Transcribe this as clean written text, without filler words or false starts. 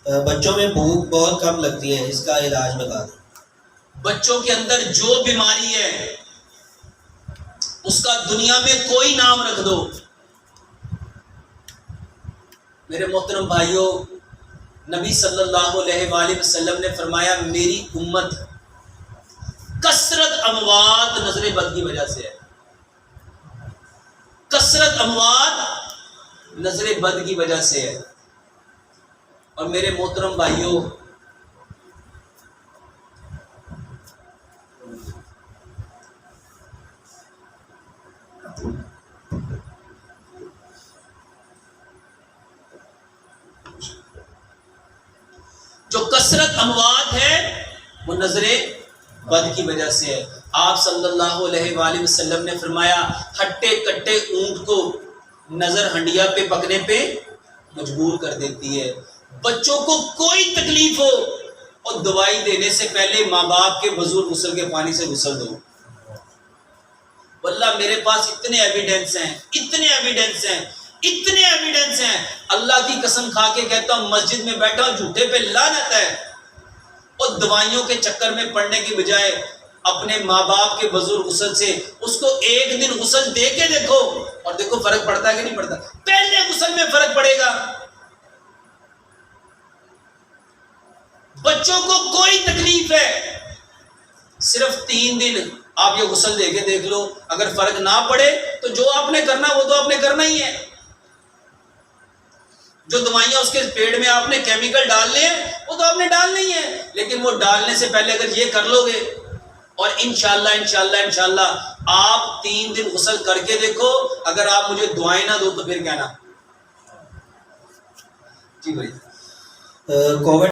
بچوں میں بھوک بہت کم لگتی ہے، اس کا علاج بتا دیں۔ بچوں کے اندر جو بیماری ہے اس کا دنیا میں کوئی نام رکھ دو، میرے محترم بھائیوں، نبی صلی اللہ علیہ وآلہ وسلم نے فرمایا میری امت کثرت اموات نظر بد کی وجہ سے ہے، کثرت اموات نظر بد کی وجہ سے ہے۔ اور میرے محترم بھائیوں، جو کثرت اموات ہے وہ نظر بد کی وجہ سے ہے۔ آپ صلی اللہ علیہ وآلہ وسلم نے فرمایا ہٹے کٹے اونٹ کو نظر ہنڈیا پہ پکنے پہ مجبور کر دیتی ہے۔ بچوں کو کوئی تکلیف ہو اور دوائی دینے سے پہلے ماں باپ کے وضو غسل کے پانی سے غسل دو۔ واللہ میرے پاس اتنے ایویڈنس ہیں، اتنے ایویڈنس ہیں، اتنے ایویڈنس ہیں، اللہ کی قسم کھا کے کہتا ہوں مسجد میں بیٹھا ہوں جھوٹے پہ لعنت ہے۔ اور دوائیوں کے چکر میں پڑنے کی بجائے اپنے ماں باپ کے وضو غسل سے اس کو ایک دن غسل دے کے دیکھو، اور دیکھو فرق پڑتا ہے کہ نہیں پڑتا۔ پہلے غسل میں فرق پڑے گا۔ بچوں کو کوئی تکلیف ہے، صرف 3 دن آپ یہ غسل دے کے دیکھ لو، اگر فرق نہ پڑے تو جو آپ نے کرنا وہ تو آپ نے کرنا ہی ہے۔ جو دوائیاں اس کے پیٹ میں آپ نے کیمیکل ڈالنے ہیں وہ تو آپ نے ڈالنے ہی ہیں، لیکن وہ ڈالنے سے پہلے اگر یہ کر لو گے اور انشاءاللہ آپ 3 دن غسل کر کے دیکھو، اگر آپ مجھے دعائیں نہ دو تو پھر کہنا۔ جی بھائی۔ کووڈ